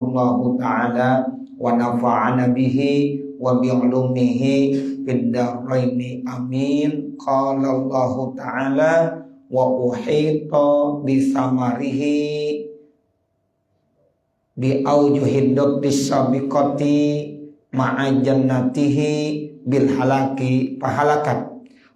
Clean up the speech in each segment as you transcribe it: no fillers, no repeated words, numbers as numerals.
Allah Ta'ala wa nafa'ana bihi wa bi'ulumihi fid dharaini amin. Qala Allah Ta'ala wa uhita bisamarihi bi aujuhid sabiqati ma'a jannatihi bil halaki pahalakat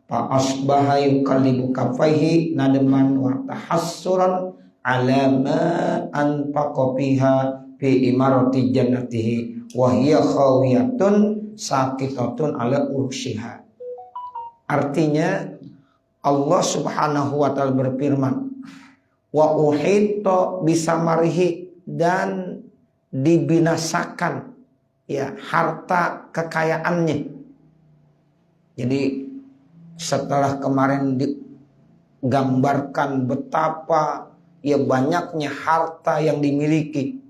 fa asbaha yuqallibu kaffaihi nadman wa tahassuran ala ma anfaqa fiha fi imarati jannatihi wa hiya khawiyatun saqitatun ala urushiha. Artinya Allah Subhanahu wa taala berfirman, wa uhita bisamarihi, dan dibinasakan ya harta kekayaannya. Jadi setelah kemarin digambarkan betapa ya banyaknya harta yang dimiliki,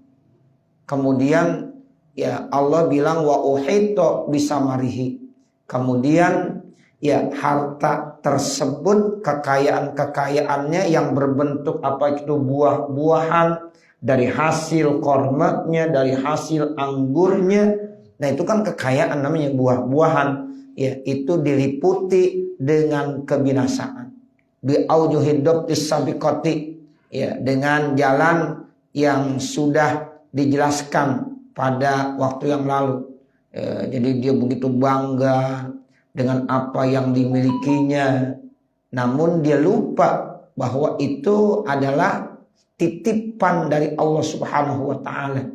kemudian ya Allah bilang wa uhita bisamarihi, kemudian ya harta tersebut kekayaan-kekayaannya yang berbentuk apa itu buah-buahan, dari hasil kormatnya, dari hasil anggurnya. Nah itu kan kekayaan namanya, buah-buahan. Ya itu diliputi dengan kebinasaan. Bi aujuhid sabiqati, ya dengan jalan yang sudah dijelaskan pada waktu yang lalu. Jadi dia begitu bangga dengan apa yang dimilikinya, namun dia lupa bahwa itu adalah titipan dari Allah Subhanahu wa taala.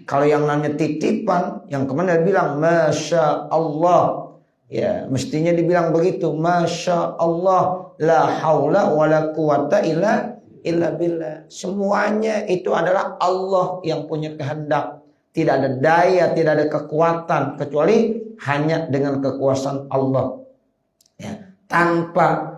Kalau yang namanya titipan, yang kemarin dia bilang Masya Allah, ya mestinya dibilang begitu, Masya Allah, la haula wa la quwata illa billah. Semuanya itu adalah Allah yang punya kehendak. Tidak ada daya, tidak ada kekuatan kecuali hanya dengan kekuasaan Allah. Ya, tanpa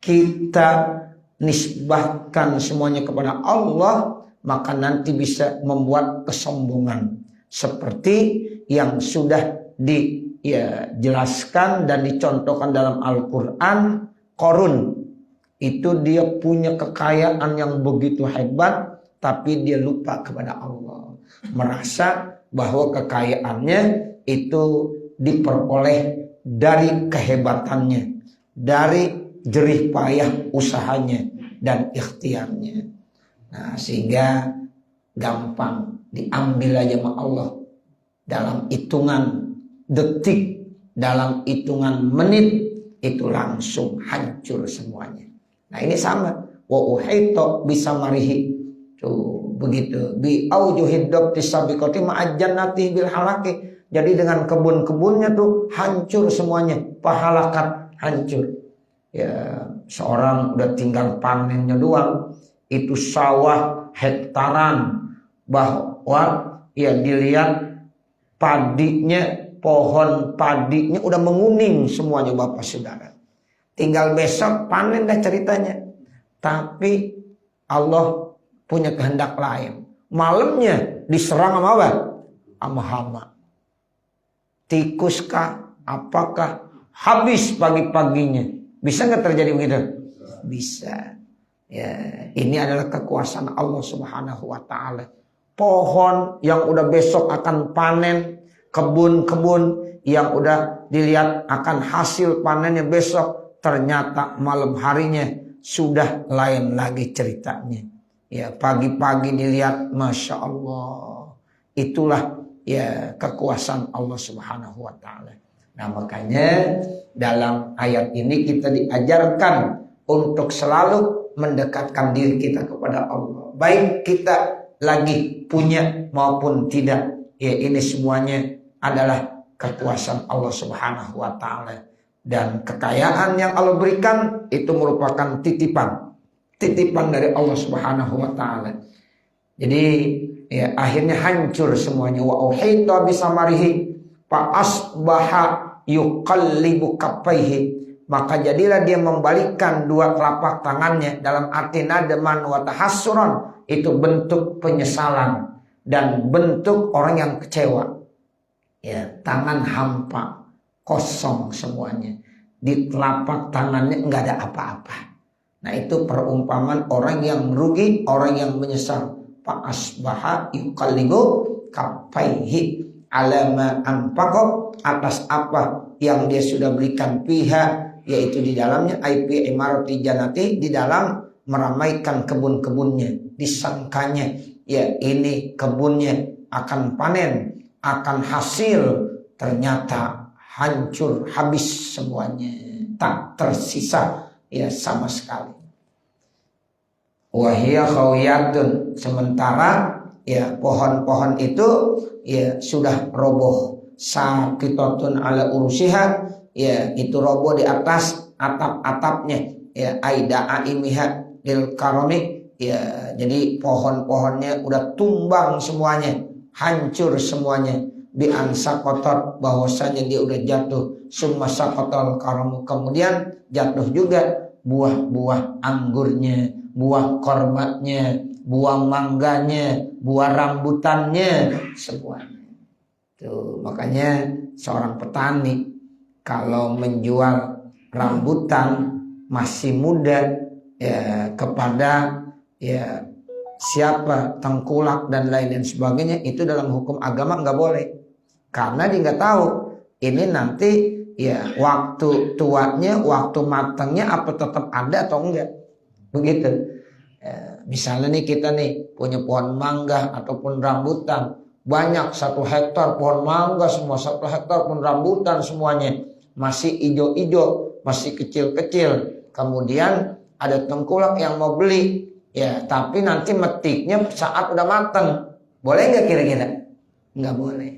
kita nisbahkan semuanya kepada Allah, maka nanti bisa membuat kesombongan seperti yang sudah dijelaskan dan dicontohkan dalam Al-Quran. Qarun itu dia punya kekayaan yang begitu hebat, tapi dia lupa kepada Allah, merasa bahwa kekayaannya itu diperoleh dari kehebatannya, dari jerih payah usahanya dan ikhtiarnya. Nah, sehingga gampang diambil aja sama Allah dalam hitungan detik, dalam hitungan menit, itu langsung hancur semuanya. Nah ini sama, wa uhita bisamarihi, tuh begitu, bi aujuhid sabiqati ma'a jannati bil halaki. Jadi dengan kebun-kebunnya tuh hancur semuanya, pahalakat hancur. Ya, seorang udah tinggal panennya doang, itu sawah hektaran, bahwa ya dilihat padinya, pohon padinya udah menguning semuanya Bapak Saudara. Tinggal besok panen dah ceritanya. Tapi Allah punya kehendak lain. Malamnya diserang sama apa? Sama hama. Tikus kah? Apakah? Habis pagi-paginya. Bisa nggak terjadi begitu? Bisa. Ya, ini adalah kekuasaan Allah Subhanahu wa taala. Pohon yang udah besok akan panen, kebun-kebun yang udah dilihat akan hasil panennya besok, ternyata malam harinya sudah lain lagi ceritanya. Ya, pagi-pagi dilihat, Masya Allah. Itulah ya kekuasaan Allah Subhanahu wa taala. Nah makanya dalam ayat ini kita diajarkan untuk selalu mendekatkan diri kita kepada Allah. Baik kita lagi punya maupun tidak. Ya ini semuanya adalah kekuasaan Allah Subhanahu wa ta'ala. Dan kekayaan yang Allah berikan itu merupakan titipan. Titipan dari Allah Subhanahu wa ta'ala. Jadi ya akhirnya hancur semuanya. Wa uhita bisamarihi fa asbaha yuqallibu kaffaihi, maka jadilah dia membalikkan dua telapak tangannya, dalam arti nadaman wa tahassuran, itu bentuk penyesalan dan bentuk orang yang kecewa. Ya, tangan hampa, kosong semuanya. Di telapak tangannya enggak ada apa-apa. Nah, itu perumpamaan orang yang merugi, orang yang menyesal. Fa asbaha yuqallibu kaffaihi alama anfaqo, atas apa yang dia sudah berikan pihak, yaitu di dalamnya IP imarati janati, di dalam meramaikan kebun-kebunnya. Disangkanya ya ini kebunnya akan panen, akan hasil, ternyata hancur habis semuanya, tak tersisa ya sama sekali. Wahia khawiyatun, sementara ya pohon-pohon itu ya sudah roboh, saqitatun ala urusiha, ya itu roboh di atas atap-atapnya, ya aida aimiha lil karami, ya jadi pohon-pohonnya udah tumbang semuanya, hancur semuanya. Bi ansa kotor, bahwasanya dia udah jatuh, summa saqatal karamu, kemudian jatuh juga buah-buah anggurnya, buah kormatnya, buah mangganya, buah rambutannya, semuanya. Tuh, makanya seorang petani kalau menjual rambutan masih muda ya kepada ya siapa, tengkulak dan lain sebagainya, itu dalam hukum agama nggak boleh, karena dia nggak tahu ini nanti ya waktu tuanya, waktu matangnya apa tetap ada atau enggak, begitu. Ya, misalnya nih kita nih punya pohon mangga ataupun rambutan banyak, 1 hektar pohon mangga semua, 1 hektar pohon rambutan semuanya masih ijo-ijo, masih kecil-kecil, kemudian ada tengkulak yang mau beli. Ya, tapi nanti metiknya saat udah matang, boleh nggak kira-kira? Nggak boleh,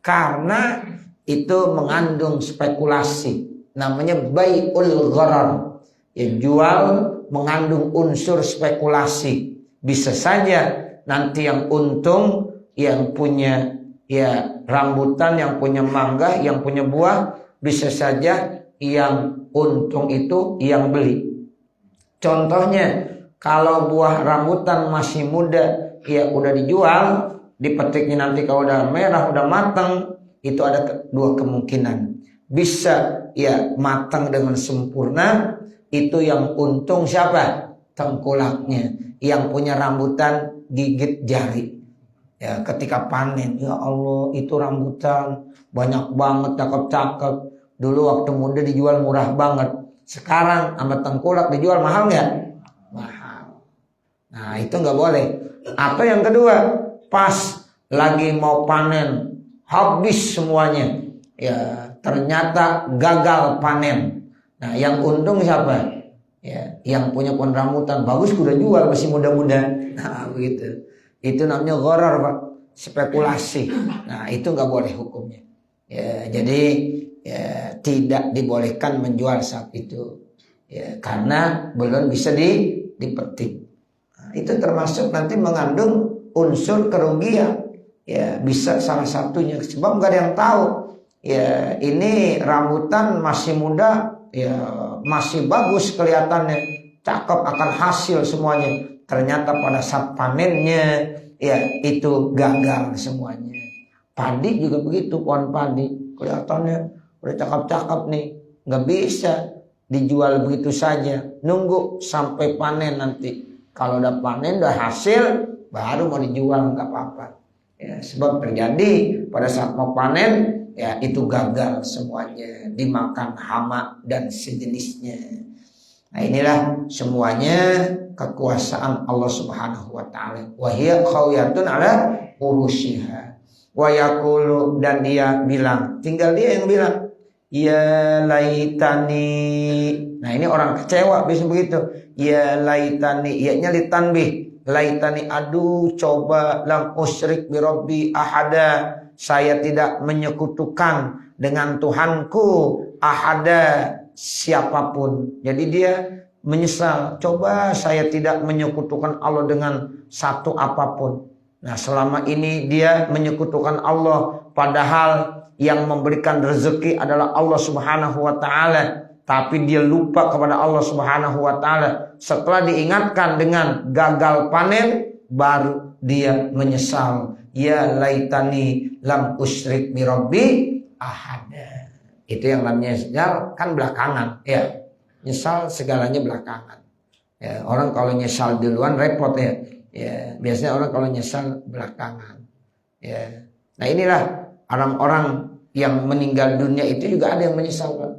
karena itu mengandung spekulasi, namanya bai'ul gharar. Ya, jual mengandung unsur spekulasi. Bisa saja nanti yang untung yang punya ya rambutan, yang punya mangga, yang punya buah, bisa saja yang untung itu yang beli. Contohnya, kalau buah rambutan masih muda, ya udah dijual, dipetiknya nanti kalau udah merah, udah matang, itu ada 2 kemungkinan. Bisa ya matang dengan sempurna, itu yang untung siapa? Tengkulaknya. Yang punya rambutan gigit jari. Ya, ketika panen, ya Allah itu rambutan banyak banget, cakep-cakep. Dulu waktu muda dijual murah banget. Sekarang sama tengkulak dijual mahal nggak? Mahal. Nah itu nggak boleh. Atau yang kedua, pas lagi mau panen, habis semuanya, ya ternyata gagal panen. Nah yang untung siapa? Ya, yang punya pohon rambutan bagus, udah jual masih muda-muda. Nah begitu. Itu namanya gharar, Pak, spekulasi. Nah itu nggak boleh hukumnya. Ya, jadi ya, tidak dibolehkan menjual saat itu. Ya, karena belum bisa dipetik. Nah, itu termasuk nanti mengandung unsur kerugian. Ya, bisa salah satunya sebab nggak ada yang tahu. Ya, ini rambutan masih muda, ya masih bagus kelihatannya, cakep, akan hasil semuanya. Ternyata pada saat panennya ya itu gagal semuanya. Padi juga begitu, pohon padi kelihatannya udah cakep-cakep nih, nggak bisa dijual begitu saja, nunggu sampai panen nanti. Kalau udah panen, udah hasil, baru mau dijual, nggak apa-apa. Ya, sebab terjadi pada saat mau panen, ya itu gagal semuanya, dimakan hama dan sejenisnya. Nah inilah semuanya kekuasaan Allah Subhanahu wa taala. Wa hiya khawiyatun ala urushiha. Wa yaqulu, dan dia bilang, tinggal dia yang bilang, ya laitani. Nah ini orang kecewa bisa begitu. Ya laitani, ya-nya litanbih. Laitani, aduh coba, lam usyrik bi rabbi ahada, saya tidak menyekutukan dengan Tuhanku ahada, siapapun. Jadi dia menyesal, coba saya tidak menyekutukan Allah dengan satu apapun. Nah selama ini dia menyekutukan Allah, padahal yang memberikan rezeki adalah Allah Subhanahu wa ta'ala, tapi dia lupa kepada Allah Subhanahu wa ta'ala. Setelah diingatkan dengan gagal panen, baru dia menyesal. Ya laitani lam usyrik bi rabbi ahada. Itu yang namanya nyesal kan belakangan, ya. Nyesal segalanya belakangan. Ya, orang kalau nyesal duluan repot ya. Ya, biasanya orang kalau nyesal belakangan. Ya. Nah inilah orang-orang yang meninggal dunia itu juga ada yang menyesal, Pak.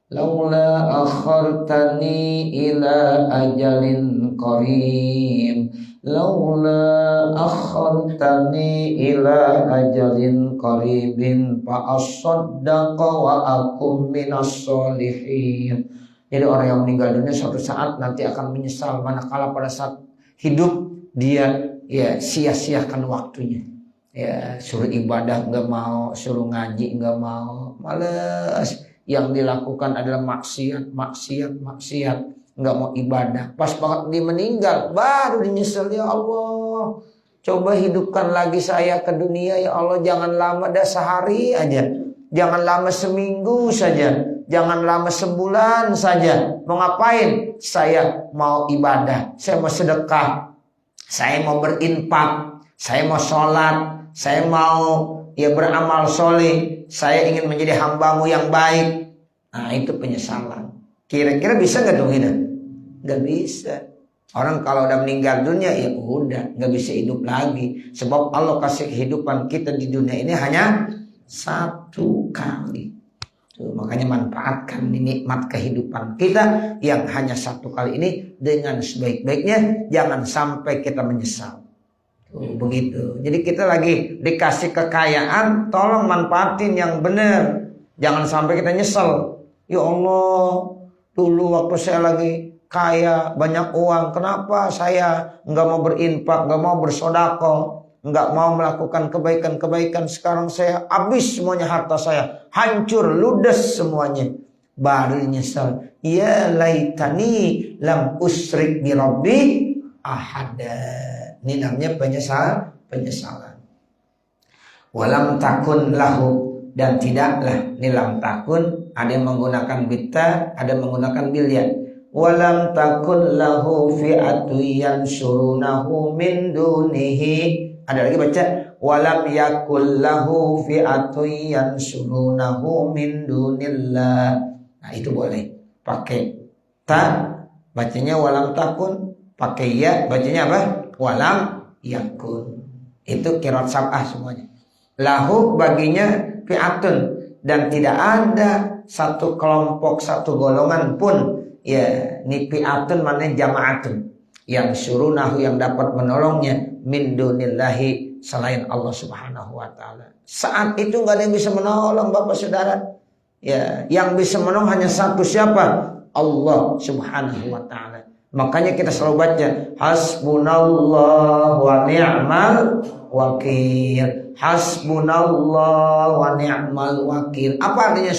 Laula akhartani ila ajalin qarib. Laula akhartani ila ajalin qaribin fa asaddaqa wa akum minas solihin. Jadi orang yang meninggal dunia suatu saat nanti akan menyesal manakala pada saat hidup dia ya sia-siakan waktunya. Ya suruh ibadah nggak mau, suruh ngaji nggak mau, males. Yang dilakukan adalah maksiat, nggak mau ibadah. Pas banget dia meninggal, baru dinyesal, ya Allah, coba hidupkan lagi saya ke dunia ya Allah, jangan lama, dah sehari aja, jangan lama seminggu saja, jangan lama sebulan saja. Mau ngapain? Saya mau ibadah, saya mau sedekah, saya mau berinfak, saya mau sholat, saya mau ya beramal soleh, saya ingin menjadi hambamu yang baik. Nah itu penyesalan. Kira-kira bisa gak dong ini? Gak bisa. Orang kalau udah meninggal dunia ya udah gak bisa hidup lagi. Sebab Allah kasih kehidupan kita di dunia ini hanya satu kali. Tuh, makanya manfaatkan nikmat kehidupan kita yang hanya satu kali ini dengan sebaik-baiknya. Jangan sampai kita menyesal. Begitu. Jadi kita lagi dikasih kekayaan, tolong manfaatin yang benar. Jangan sampai kita nyesel. Ya Allah, dulu waktu saya lagi kaya, banyak uang, kenapa saya nggak mau berinfak, nggak mau bersedekah, nggak mau melakukan kebaikan-kebaikan. Sekarang saya habis semuanya, harta saya hancur, ludes semuanya. Baru nyesel. Ya laitani lam usrik bi rabbi ahada. Ini namanya penyesalan. Walam takun lahu, dan tidaklah, nilam takun, ada yang menggunakan bita, ada yang menggunakan bilya. Walam takun lahu fi'atu yansurunahu min dunihi. Ada lagi baca walam yakul lahu fi'atu yansurunahu min dunillah. Nah itu boleh pakai ta, bacanya walam takun, pakai ya, bacanya apa? Walam yakun. Itu qiraat sab'ah semuanya. Lahu baginya fi'atun, dan tidak ada satu kelompok, satu golongan pun ya, ni fi'atun maknanya jama'atun, yang surunahu, yang dapat menolongnya, min dunillahi, selain Allah Subhanahu wa taala. Saat itu enggak ada yang bisa menolong, Bapak Saudara. Ya, yang bisa menolong hanya satu, siapa? Allah Subhanahu wa taala. Makanya kita selalu baca hasbunallah wa ni'mal wakil. Hasbunallah wa ni'mal wakil. Apa artinya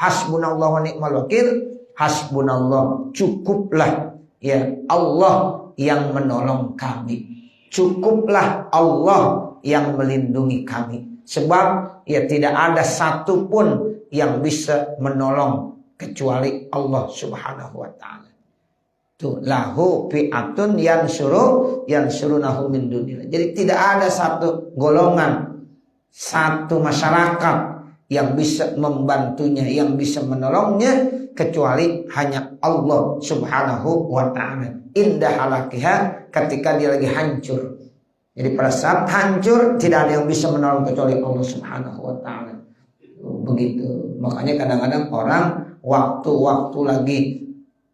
hasbunallah wa ni'mal wakil? Hasbunallah, cukuplah ya Allah yang menolong kami. Cukuplah Allah yang melindungi kami. Sebab ya tidak ada satupun yang bisa menolong kecuali Allah Subhanahu wa taala. Tuh, lahu fi'atun yansurunahu min dunillah. Jadi tidak ada satu golongan, satu masyarakat yang bisa membantunya, yang bisa menolongnya, kecuali hanya Allah Subhanahu wa ta'ala. Indah halakiha, ketika dia lagi hancur. Jadi pada saat hancur tidak ada yang bisa menolong kecuali Allah Subhanahu wa ta'ala. Begitu. Makanya kadang-kadang orang waktu-waktu lagi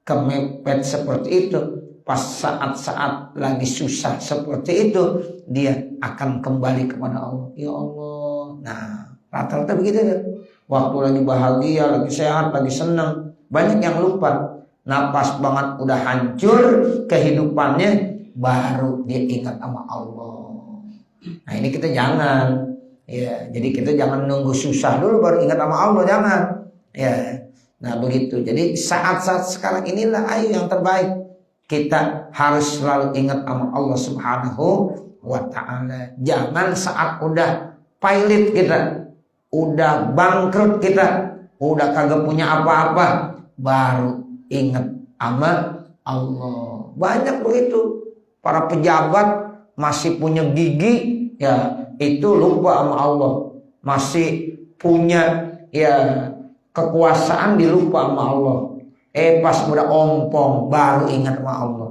kemepet seperti itu, pas saat-saat lagi susah seperti itu, dia akan kembali kepada Allah. Ya Allah. Nah, rata-rata begitu kan. Waktu lagi bahagia, lagi sehat, lagi senang, banyak yang lupa. Nah, pas banget udah hancur kehidupannya, baru dia ingat sama Allah. Nah, ini kita jangan. Ya, jadi kita jangan nunggu susah dulu baru ingat sama Allah, jangan. Ya. Nah begitu. Jadi saat-saat sekarang inilah ayo yang terbaik. Kita harus selalu ingat sama Allah Subhanahu wa ta'ala. Jangan saat udah pailit kita, udah bangkrut kita, udah kagak punya apa-apa, baru ingat sama Allah. Banyak begitu. Para pejabat masih punya gigi, ya itu lupa sama Allah. Masih punya ya kekuasaan, dilupa sama Allah. Pas udah ompong baru ingat sama Allah.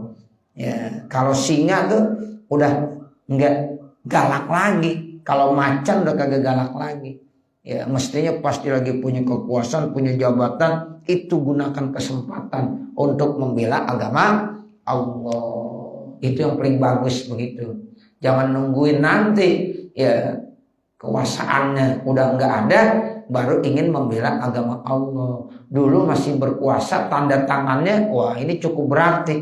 Ya, kalau singa tuh udah enggak galak lagi. Kalau macan udah kagak galak lagi. Ya, mestinya pasti lagi punya kekuasaan, punya jabatan, itu gunakan kesempatan untuk membela agama Allah. Itu yang paling bagus begitu. Jangan nungguin nanti ya kekuasaannya udah nggak ada baru ingin membela agama Allah. Dulu masih berkuasa, tanda tangannya wah ini cukup berarti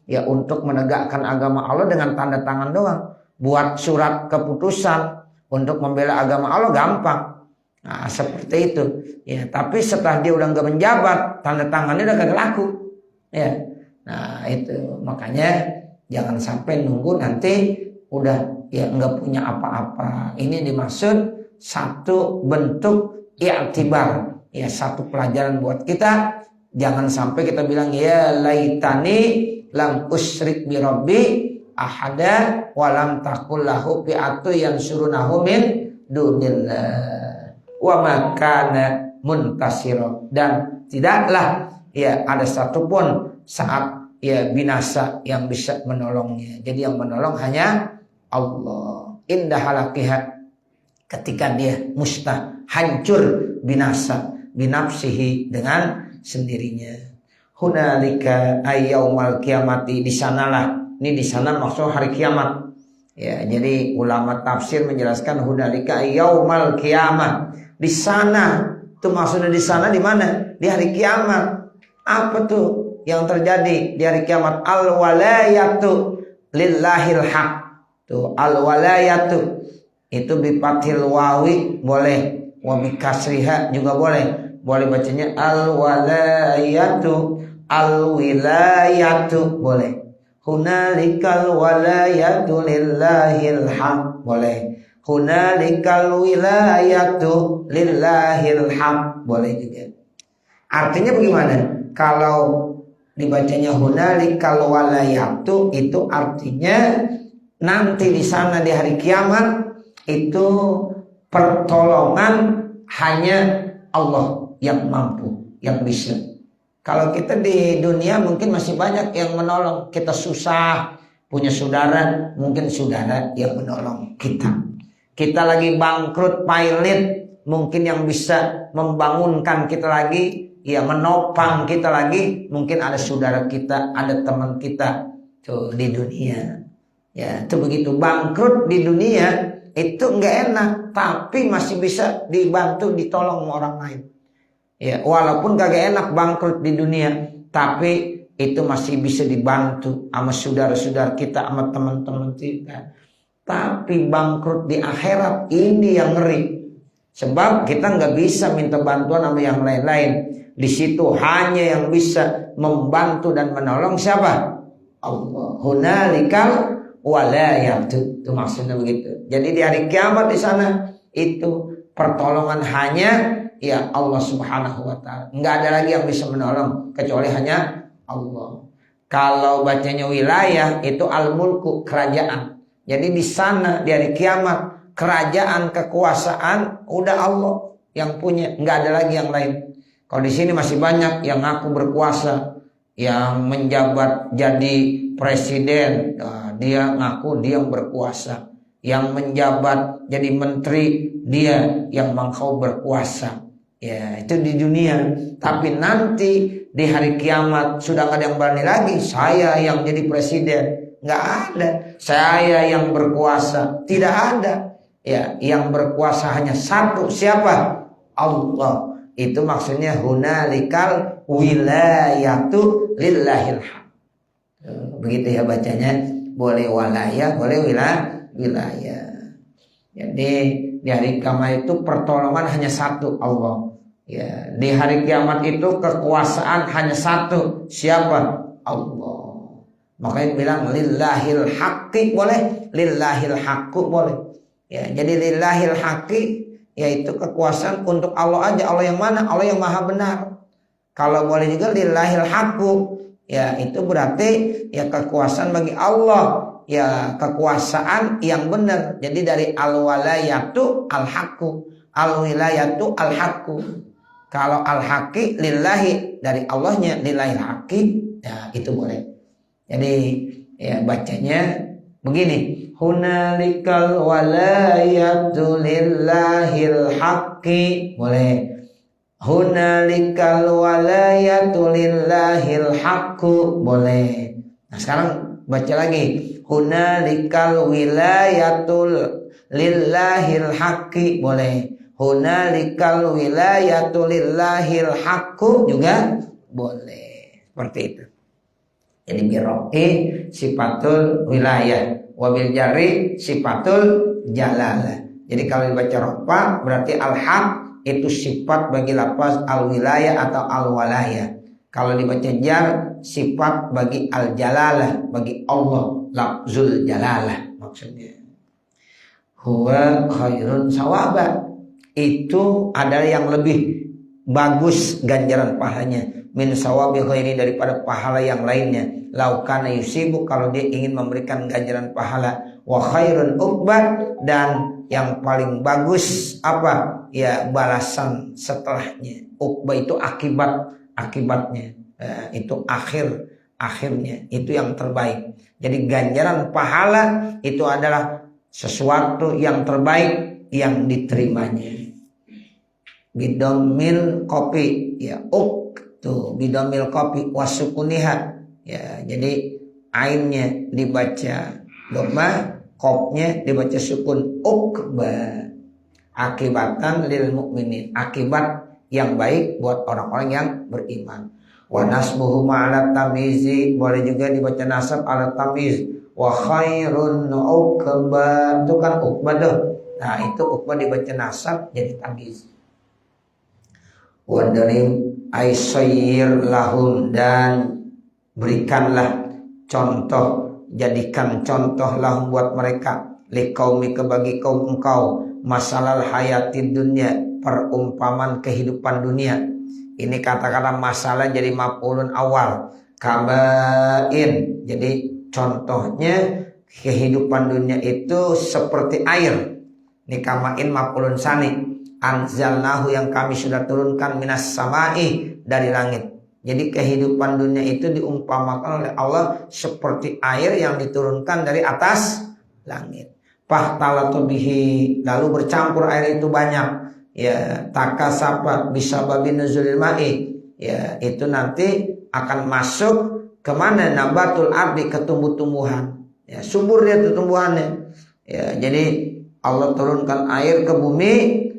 ya untuk menegakkan agama Allah dengan tanda tangan doang. Buat surat keputusan untuk membela agama Allah gampang. Nah seperti itu ya, tapi setelah dia udah nggak menjabat, tanda tangannya udah kagak laku ya. Nah itu makanya jangan sampai nunggu nanti udah ya nggak punya apa-apa. Ini dimaksud satu bentuk i'tibar ya, satu pelajaran buat kita. Jangan sampai kita bilang ya laitani lam usrik bi rabbi ahada walam takul lahu fi'atu yansurunahu min dunillah wa makana muntasiro, dan tidaklah ya ada satupun saat ya binasa yang bisa menolongnya. Jadi yang menolong hanya Allah. Indah halakiha, ketika dia mustah, hancur, binasa, binafsihi, dengan sendirinya. Hunalika ayyaumal kiamati, di sanalah, ini di sana maksud hari kiamat. Ya, jadi ulama tafsir menjelaskan hunalika ayyaumal kiamat. Di sana, itu maksudnya di sana di mana? Di hari kiamat. Apa tuh yang terjadi di hari kiamat? Al-walayatu lillahil haq. Tuh al-walayatu itu bifathil wawi boleh, wa bikasriha juga boleh. Boleh bacanya al-walayatu, al-wilayatu boleh. Hunalikal walayatu lillahil haq boleh. Hunalikal wilayatu lillahil haq boleh juga. Artinya bagaimana? Kalau dibacanya hunalikal walayatu itu artinya nanti di sana di hari kiamat itu pertolongan hanya Allah yang mampu, yang bisa. Kalau kita di dunia mungkin masih banyak yang menolong. Kita susah, punya saudara, mungkin saudara yang menolong kita. Kita lagi bangkrut, pilot, mungkin yang bisa membangunkan kita lagi, ya menopang kita lagi, mungkin ada saudara kita, ada teman kita tuh di dunia. Ya, itu begitu. Bangkrut di dunia itu nggak enak, tapi masih bisa dibantu, ditolong orang lain. Ya, walaupun kagak enak bangkrut di dunia, tapi itu masih bisa dibantu sama saudara-saudara kita, sama teman-teman kita. Tapi bangkrut di akhirat ini yang ngeri. Sebab kita nggak bisa minta bantuan sama yang lain-lain. Di situ hanya yang bisa membantu dan menolong siapa? Allah. Hunalikal walayatu, itu maksudnya begitu. Jadi di hari kiamat di sana itu pertolongan hanya ya Allah Subhanahu wa taala. Enggak ada lagi yang bisa menolong kecuali hanya Allah. Kalau bacanya wilayah itu al-mulku, kerajaan. Jadi di sana di hari kiamat kerajaan, kekuasaan udah Allah yang punya, enggak ada lagi yang lain. Kalau di sini masih banyak yang ngaku berkuasa, yang menjabat jadi presiden, dia ngaku dia berkuasa. Yang menjabat jadi menteri, dia yang mengkau berkuasa. Ya, itu di dunia. Tapi nanti di hari kiamat sudah gak ada yang berani lagi. Saya yang jadi presiden, nggak ada. Saya yang berkuasa, tidak ada. Ya, yang berkuasa hanya satu, siapa? Allah. Itu maksudnya hunalikal wilayatu lillahil haq. Begitu ya bacanya. Boleh walaya, boleh wilayah. Jadi di hari kiamat itu pertolongan hanya satu, Allah. Ya, di hari kiamat itu kekuasaan hanya satu, siapa? Allah. Makanya bilang lillahil haqqi boleh, lillahil haqqu boleh. Ya, jadi lillahil haqqi yaitu kekuasaan untuk Allah aja. Allah yang mana? Allah yang maha benar. Kalau boleh juga lillahil haqqu, ya itu berarti ya kekuasaan bagi Allah, ya kekuasaan yang benar. Jadi dari al-walayatu al-haqqu, al-wilayatu al-haqqu. Kalau al-haqqi lillahi, dari Allahnya lillahil haqqi, ya itu boleh. Jadi ya bacanya begini, hunalikal walayatu lillahil haqqi. Boleh. Hunalikal walayatu lillahil haqqu. Boleh. Nah sekarang baca lagi. Hunalikal wilayatul lillahil haqqi. Boleh. Hunalikal wilayatul lillahil haqqu juga boleh. Seperti itu. Jadi birro'i sifatul wilayah, wabil jari sifatul jalalah. Jadi kalau dibaca rofa berarti al-haq itu sifat bagi lafaz al-wilayah atau al-walayah. Kalau dibaca jar sifat bagi al-jalalah, bagi Allah, lafzul jalalah maksudnya. Huwa khairun sawaba, itu adalah yang lebih bagus ganjaran pahalanya, min sawabi ghairi, daripada pahala yang lainnya. Laukana yusibu, kalau dia ingin memberikan ganjaran pahala. Wa khairun uqbah, dan yang paling bagus apa? Ya balasan setelahnya. Uqbah itu akibatnya. Itu akhirnya. Itu yang terbaik. Jadi ganjaran pahala itu adalah sesuatu yang terbaik yang diterimanya. Bidomil kopi, ya tuh bidomil kopi wasukuniha, ya jadi ainnya dibaca dhamma, kopnya dibaca sukun, uqba, akibatan lil mukminin, akibat yang baik buat orang-orang yang beriman. Wa nasbuhu ma'ala tamizi, boleh juga dibaca nasab ala tamiz. Wa khairun uqba, itu kan uqba tuh. Nah itu uqba dibaca nasab jadi tamiz. Wadrim aisyir lahum, dan berikanlah contoh, jadikan contoh lahum buat mereka, liqaumi bagi kaum engkau, masalah hayati dunia, perumpamaan kehidupan dunia. Ini kata-kata masalah jadi maf'ulun awal, kabain, jadi contohnya kehidupan dunia itu seperti air. Ini kamain maf'ulun sani, anzalnahu yang kami sudah turunkan minas samai, dari langit. Jadi kehidupan dunia itu diumpamakan oleh Allah seperti air yang diturunkan dari atas langit. Fahtalatu bihi, lalu bercampur air itu banyak. Ya, takasapa bisa babi nuzulil ma'i. Ya, itu nanti akan masuk kemana? Nabatul ardi, ke tumbuh-tumbuhan. Ya, subur dia tumbuhannya. Ya, jadi Allah turunkan air ke bumi,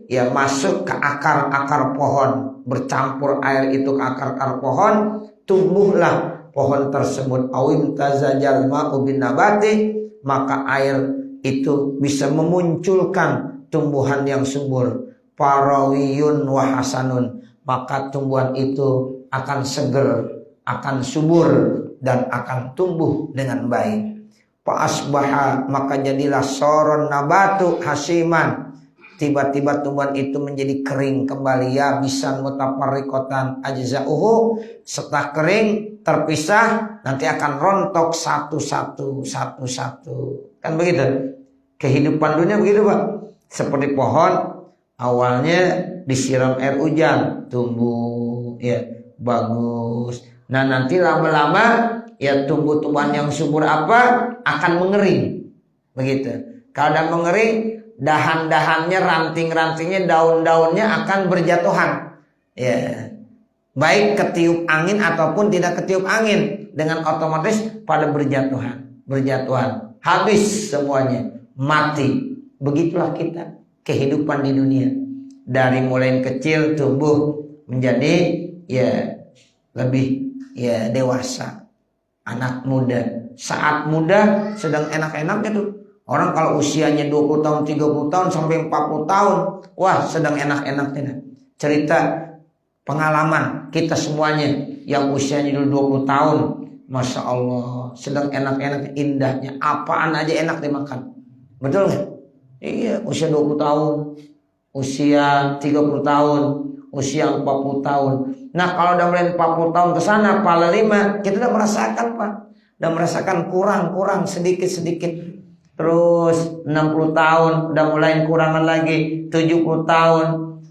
ya masuk ke akar-akar pohon, bercampur air itu ke akar-akar pohon, tumbuhlah pohon tersebut. Awim tazajal ma'u bin nabati, maka air itu bisa memunculkan tumbuhan yang subur. Parawiyun wa hasanun, maka tumbuhan itu akan seger, akan subur, dan akan tumbuh dengan baik. Fa asbaha, maka jadilah soron nabatu hasiman, tiba-tiba tumbuhan itu menjadi kering kembali, ya bisan mutafarriqatan ajza'uhu, setelah kering terpisah nanti akan rontok satu-satu. Kan begitu kehidupan dunia, begitu Pak. Seperti pohon, awalnya disiram air hujan, tumbuh ya bagus. Nah nanti lama-lama ya tumbuh-tumbuhan yang subur apa akan mengering, begitu. Kalau udah mengering, dahan-dahannya, ranting-rantingnya, daun-daunnya akan berjatuhan. Ya, baik ketiup angin ataupun tidak ketiup angin, dengan otomatis pada berjatuhan. Habis semuanya, mati. Begitulah kita kehidupan di dunia. Dari mulai kecil tumbuh menjadi ya lebih ya dewasa, anak muda. Saat muda sedang enak-enaknya tuh. Orang kalau usianya 20 tahun, 30 tahun sampai 40 tahun, wah sedang enak-enaknya. Cerita pengalaman kita semuanya yang usianya dulu 20 tahun, Masya Allah, sedang enak-enaknya, indahnya, apaan aja enak dimakan. Betul nggak? Iya, usia 20 tahun, usia 30 tahun, usia 40 tahun. Nah kalau udah mulai 40 tahun ke sana, pala 5, kita udah merasakan Pak. Udah merasakan kurang sedikit-sedikit. Terus 60 tahun udah mulai kurangan lagi, 70 tahun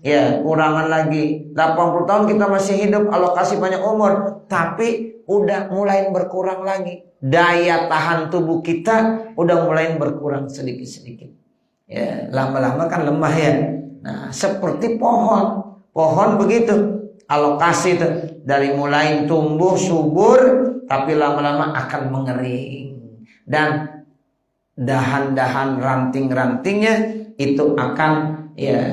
ya kurangan lagi, 80 tahun kita masih hidup, Allah kasih banyak umur, tapi udah mulai berkurang lagi. daya tahan tubuh kita udah mulai berkurang sedikit-sedikit. Ya, lama-lama kan lemah ya. Nah, seperti pohon begitu. Alokasi itu dari mulai tumbuh subur, tapi lama-lama akan mengering. Dan dahan-dahan ranting-rantingnya itu akan ya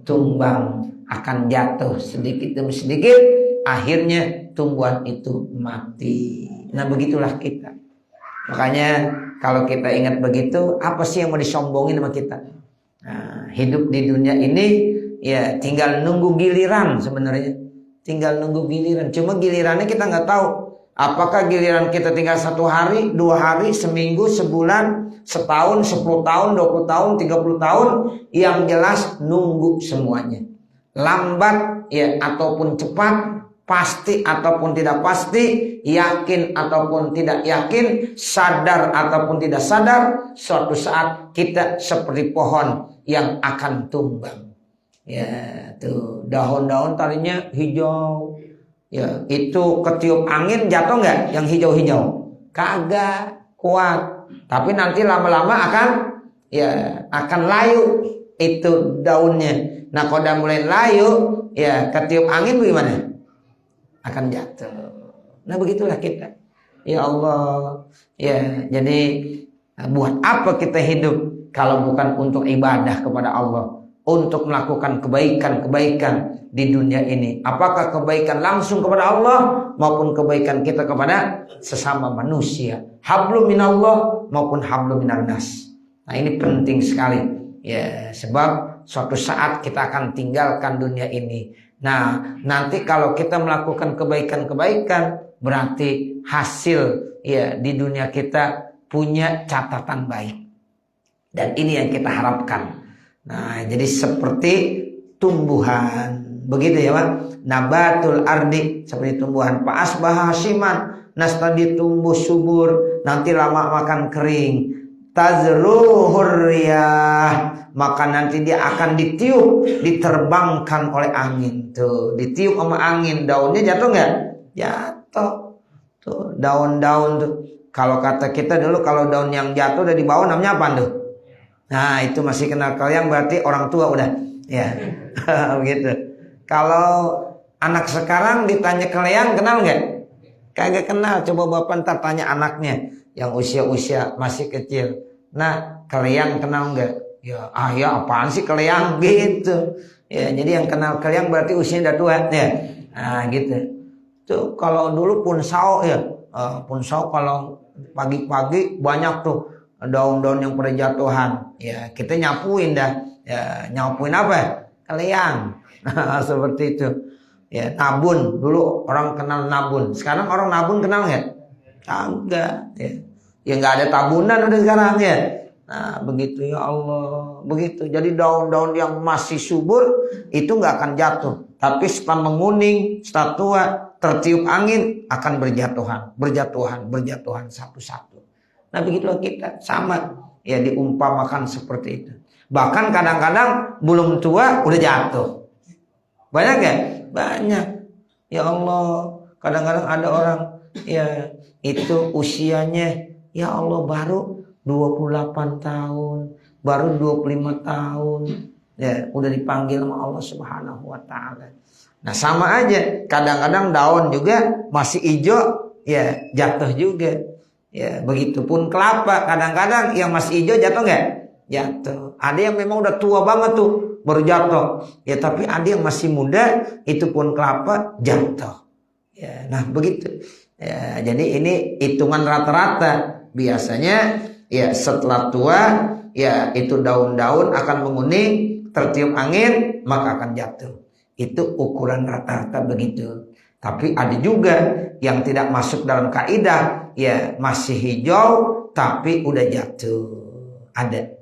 tumbang, akan jatuh sedikit demi sedikit, akhirnya tumbuhan itu mati. Nah, begitulah kita. Makanya kalau kita ingat begitu, apa sih yang mau disombongin sama kita? Nah, hidup di dunia ini ya tinggal nunggu giliran sebenarnya. Tinggal nunggu giliran. Cuma gilirannya kita nggak tahu. Apakah giliran kita tinggal 1 hari, 2 hari, seminggu, sebulan, setahun, 10 tahun, 20 tahun, 30 tahun. Yang jelas nunggu semuanya. Lambat ya ataupun cepat, pasti ataupun tidak pasti, yakin ataupun tidak yakin, sadar ataupun tidak sadar, suatu saat kita seperti pohon yang akan tumbang. Ya, tuh daun-daun tadinya hijau. Ya, itu ketiup angin jatuh nggak? Yang hijau-hijau? Kagak kuat. Tapi nanti lama-lama akan layu itu daunnya. Nah, kalau udah mulai layu, ya ketiup angin gimana? Akan jatuh. Nah, begitulah kita. Ya Allah. Ya, jadi buat apa kita hidup kalau bukan untuk ibadah kepada Allah, untuk melakukan kebaikan-kebaikan di dunia ini. Apakah kebaikan langsung kepada Allah maupun kebaikan kita kepada sesama manusia. Hablum minallah maupun hablum minan nas. Nah, ini penting sekali. Ya, sebab suatu saat kita akan tinggalkan dunia ini. Nah, nanti kalau kita melakukan kebaikan-kebaikan, berarti hasil ya di dunia kita punya catatan baik. Dan ini yang kita harapkan. Nah, jadi seperti tumbuhan. Begitu ya, Pak. Nabatul ardi, seperti tumbuhan. Fa'asbaha hashiman, nastadi tumbuh subur, nanti lama makan kering. Tazruhur riyah, maka nanti dia akan ditiup, diterbangkan oleh angin. Tuh, ditiup sama angin, daunnya jatuh nggak? Jatuh. Tuh, daun-daun tuh. Kalau kata kita dulu, kalau daun yang jatuh udah di bawah namanya apa tuh? Nah, itu masih kenal kalian, berarti orang tua udah. Ya, begitu. Kalau anak sekarang ditanya kalian kenal nggak? Kagak kenal. Coba bapak ntar tanya anaknya yang usia-usia masih kecil. Nah, kalian kenal nggak? Ya, ya apaan sih kalian gitu. Ya, jadi yang kenal kalian berarti usianya udah tua ya. Nah, gitu. Tuh kalau dulu punsau ya, punsau kalau pagi-pagi banyak tuh daun-daun yang pada jatuhan. Ya, kita nyapuin dah. Ya, nyapuin apa? Kalian. Nah, seperti itu. Ya, nabun. Dulu orang kenal nabun. Sekarang orang nabun kenal nggak? Kagak. Ya. Ya nggak ada tabunan udah sekarang ya. Nah, begitu ya Allah. Begitu. Jadi daun-daun yang masih subur itu nggak akan jatuh. Tapi setelah menguning, setelah tua, tertiup angin akan berjatuhan satu-satu. Nah, begitulah kita sama ya diumpamakan seperti itu. Bahkan kadang-kadang belum tua udah jatuh. Banyak gak? Banyak. Ya Allah, kadang-kadang ada orang ya itu usianya ya Allah baru 28 tahun, baru 25 tahun. Ya, udah dipanggil sama Allah Subhanahu wa taala. Nah, sama aja. Kadang-kadang daun juga masih hijau ya jatuh juga. Ya, begitupun kelapa, kadang-kadang yang masih hijau jatuh enggak? Jatuh. Ada yang memang udah tua banget tuh baru jatuh. Ya, tapi ada yang masih muda itu pun kelapa jatuh. Ya, nah begitu. Ya, jadi ini hitungan rata-rata. Biasanya ya setelah tua ya itu daun-daun akan menguning, tertiup angin maka akan jatuh. Itu ukuran rata-rata begitu. Tapi ada juga yang tidak masuk dalam kaidah, ya masih hijau tapi udah jatuh. Ada.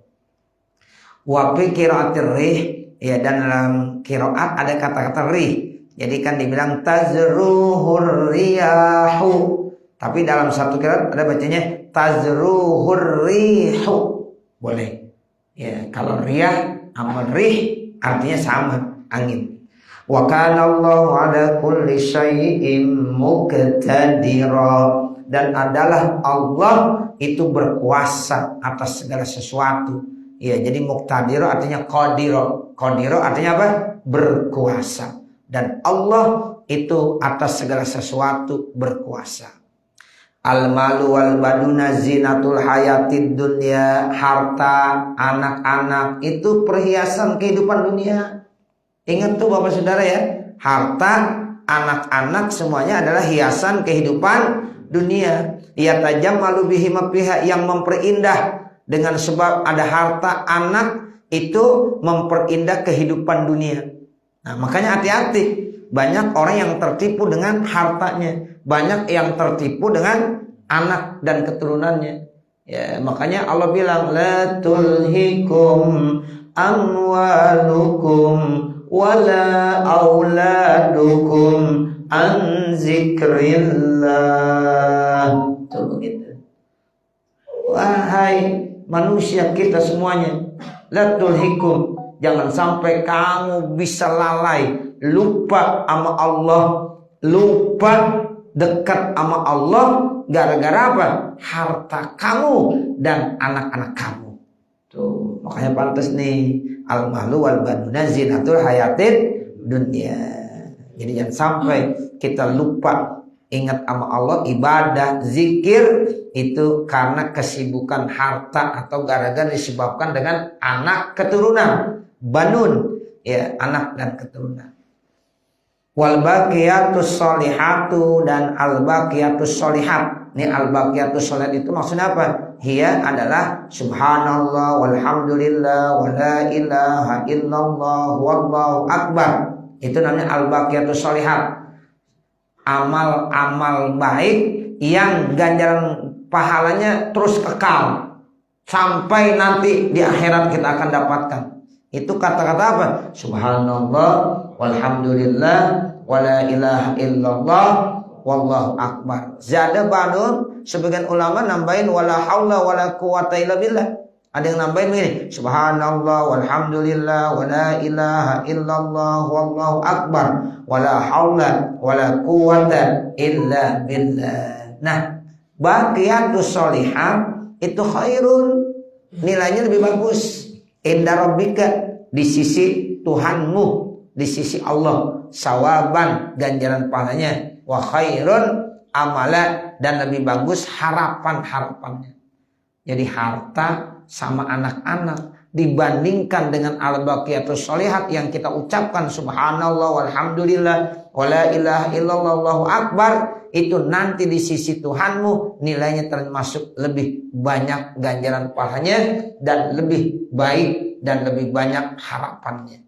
Wa fi qiraatir rih, ya, dan dalam qiraat ada kata-kata rih. Jadi kan dibilang tazruhur riyahu. Tapi dalam satu qiraat ada bacanya tazruhur rihu. Boleh. Ya, kalau riyah sama rih artinya sama, angin. Wa kana Allahu ala kulli syai'in muqtadira. dan adalah Allah itu berkuasa atas segala sesuatu. Ya, jadi muqtadiro artinya qadiro. Qadiro artinya apa? Berkuasa. Dan Allah itu atas segala sesuatu berkuasa. Al-malu wal baduna zinatul hayatid dunya. Harta, anak-anak itu perhiasan kehidupan dunia. Ingat tuh Bapak Saudara ya, harta, anak-anak semuanya adalah hiasan kehidupan dunia. Ya tajammalu bihi pihak yang memperindah dengan sebab ada harta, anak itu memperindah kehidupan dunia. Nah, makanya hati-hati. Banyak orang yang tertipu dengan hartanya, banyak yang tertipu dengan anak dan keturunannya. Ya, makanya Allah bilang la tulhikum amwalukum wala auladukum an zikrillah. Tuh begitu. Wahai manusia kita semuanya, la tulhikum, jangan sampai kamu bisa lalai, lupa sama Allah, lupa dekat sama Allah gara-gara apa? Harta kamu dan anak-anak kamu. Tuh, makanya pantas nih al-mahlu wal banuna zinatul hayatid dunya. Jadi jangan sampai kita lupa ingat sama Allah, ibadah, zikir itu karena kesibukan harta atau gara-gara disebabkan dengan anak keturunan, banun, ya, anak dan keturunan. Wal baqiyatus sholihatu dan al baqiyatus sholihat. Ini al baqiyatus sholihat itu maksudnya apa? Hiya adalah subhanallah walhamdulillah wala ilaha illallah wallahu akbar. Itu namanya al baqiyatus sholihat. Amal-amal baik yang ganjaran pahalanya terus kekal sampai nanti di akhirat kita akan dapatkan. Itu kata-kata apa? Subhanallah walhamdulillah wala ilaha illallah wallahu akbar. Zada ba'dun, sebagian ulama nambahin wala haula wala quwata illa billah. Ada yang nambahin begini, subhanallah walhamdulillah wala ilaha illallah wallahu akbar wala haula wala quwata illa billah. Nah, baqiyatus sholihat itu khairun, nilainya lebih bagus. Inda rabbika, di sisi Tuhanmu, di sisi Allah, sawaban, ganjaran pahalanya, wa khairun amala, dan lebih bagus harapannya. Jadi harta sama anak-anak dibandingkan dengan al-baqiyatus sholihat yang kita ucapkan subhanallah walhamdulillah wala ilaha illallah wallahu akbar, itu nanti di sisi Tuhanmu nilainya termasuk lebih banyak ganjaran pahalanya dan lebih baik dan lebih banyak harapannya.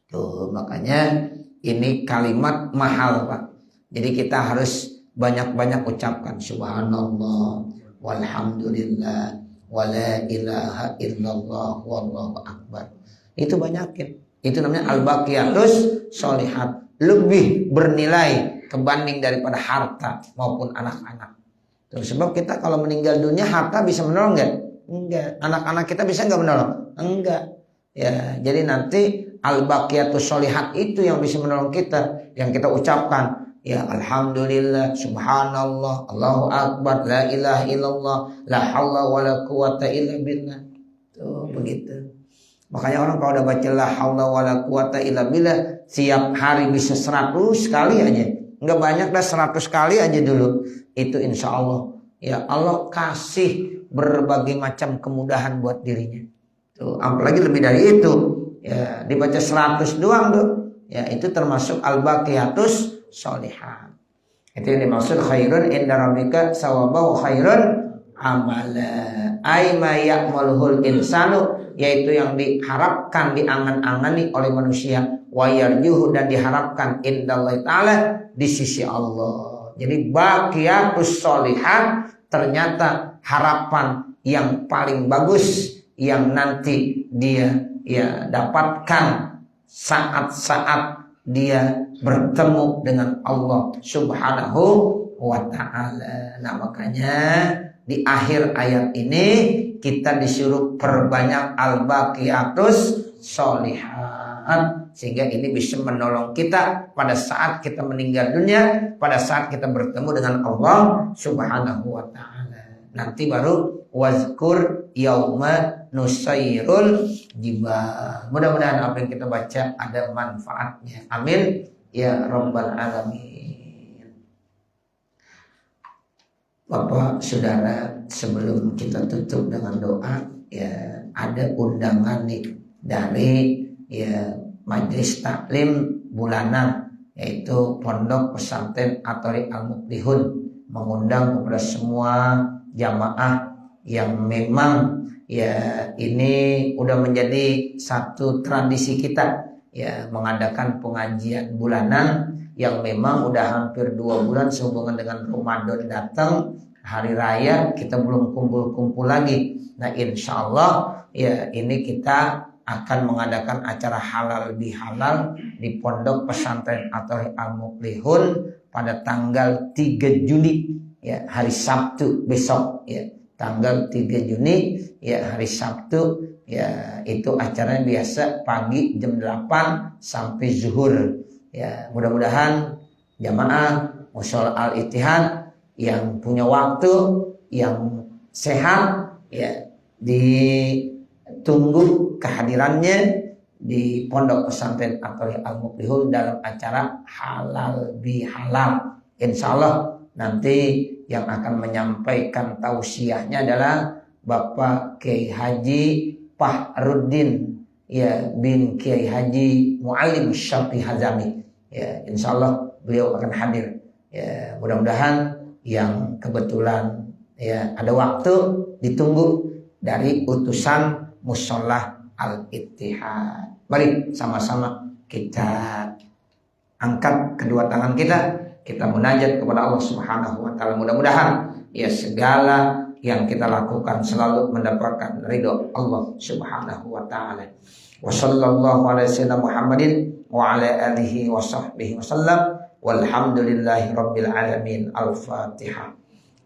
Tuh, makanya ini kalimat mahal, Pak. Jadi kita harus banyak-banyak ucapkan subhanallah walhamdulillah wala ilaha illallah wallahu akbar. Itu banyakin. Itu namanya al-baqiyatus sholihat, lebih bernilai kebanding daripada harta maupun anak-anak. Tuh, sebab kita kalau meninggal dunia harta bisa menolong enggak? Enggak. Anak-anak kita bisa enggak menolong? Enggak. Ya, jadi nanti al-baqiyatus sholihat itu yang bisa menolong kita, yang kita ucapkan. Ya alhamdulillah, subhanallah, Allahu akbar, la ilaha illallah, la haula wala quwata illa billah. Tuh begitu. Makanya orang kalau udah baca la haula wala quwata illa billah tiap hari bisa 100 kali aja. Enggak banyak dah, 100 kali aja dulu. Itu insya Allah ya Allah kasih berbagai macam kemudahan buat dirinya. Tuh, apalagi lebih dari itu. Ya, dibaca 100 doang tuh. Ya, itu termasuk al-baqiyatus sholihat. Itu yang dimaksud khairun inda rabbika sawaba wa khairun amala. Ai ma ya'maluhul insanu, yaitu yang diharapkan, diangan-angani oleh manusia, wa yarjuhu, dan diharapkan indallahi ta'ala, di sisi Allah. Jadi baqiyatus sholihat ternyata harapan yang paling bagus yang nanti dia ya dapatkan saat-saat dia bertemu dengan Allah Subhanahu wa ta'ala. Nah, makanya di akhir ayat ini kita disuruh perbanyak al-baqiyatus sholihat. bermanfaat sehingga ini bisa menolong kita pada saat kita meninggal dunia, pada saat kita bertemu dengan Allah Subhanahu wa taala. Nanti baru wazkur yauma nusairul jibal. Mudah-mudahan apa yang kita baca ada manfaatnya. Amin ya rabbal alamin. Bapak Saudara, sebelum kita tutup dengan doa, ya ada undangan nih dari ya majelis taklim bulanan, yaitu Pondok Pesantren Athariq Al-Muflihun, mengundang kepada semua jamaah yang memang ya ini udah menjadi satu tradisi kita ya, mengadakan pengajian bulanan yang memang udah hampir 2 bulan sehubungan dengan Ramadan datang, hari raya kita belum kumpul-kumpul lagi. Nah insya Allah ya ini kita akan mengadakan acara halal bihalal di Pondok Pesantren Athariq Al-Muflihun pada tanggal 3 Juni ya, hari Sabtu besok ya, tanggal 3 Juni ya, hari Sabtu ya. Itu acaranya biasa pagi jam 8 sampai zuhur ya. Mudah-mudahan jamaah Mushola Al-Ittihad yang punya waktu, yang sehat ya, ditunggu kehadirannya di Pondok Pesantren Athariq Al-Muflihun dalam acara halal bihalal. Insya Allah nanti yang akan menyampaikan tausiahnya adalah Bapak Kiai Haji Fahruddin ya bin Kiai Haji Muallim Syafi'i Hazami ya. Insya Allah beliau akan hadir ya. Mudah-mudahan yang kebetulan ya ada waktu ditunggu dari utusan Mushola Al-Ittihad. Mari sama-sama kita angkat kedua tangan kita munajat kepada Allah Subhanahu wa taala. Mudah-mudahan ya segala yang kita lakukan selalu mendapatkan ridho Allah Subhanahu wa taala. Wa sallallahu ala sayyidina Muhammadin wa ala alihi wa sahbihi wasallam. Walhamdulillahi rabbil alamin. Al-Fatihah.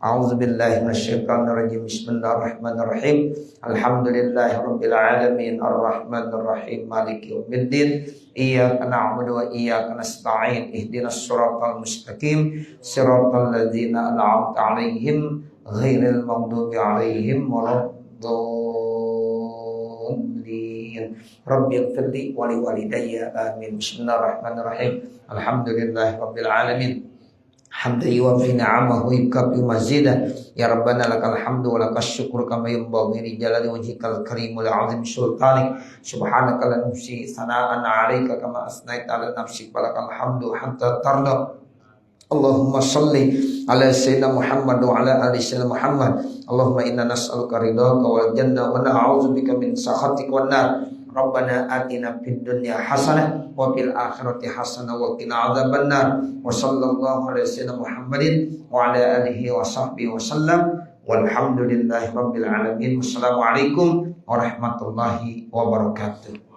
A'udzu billahi minasyaitonir rajim. Bismillahirrahmanirrahim. Alhamdulillahi rabbil alamin arrahmanir rahim maliki yaumiddin. Iyyaka na'budu wa iyyaka nasta'in. Ihdinas siratal mustaqim. Siratal ladzina an'amta 'alaihim ghairil maghdubi 'alaihim waladdallin. Rabbighfirli wa liwalidayya amin. Bismillahirrahmanirrahim. Alhamdulillahi rabbil alamin. Hamdan yuwaffi ni'amahu wa yukafi mazidah. Ya Rabbana lakal hamdu wa lakas syukru kama yanbaghi li jalali wajhikal karimul azim sultanik. Subhanaka la nuhsi sana'an 'alaika kama asnaita 'ala nafsik wa lakal hamdu hatta tarda. Allahumma salli ala sayyidina Muhammad wa ala ali sayyidina Muhammad. Allahumma inna nas'aluka ridhaka wal jannah wa na'udzubika min sakhatika wan nar. Rabbana atina fid dunya hasanah wa fil akhirati hasanah wa qina adzabannar. Wa sallallahu ala sayyidina Muhammadin wa ala alihi wa sahbihi wasallam. Walhamdulillahi rabbil alamin. Wassalamualaikum warahmatullahi wabarakatuh.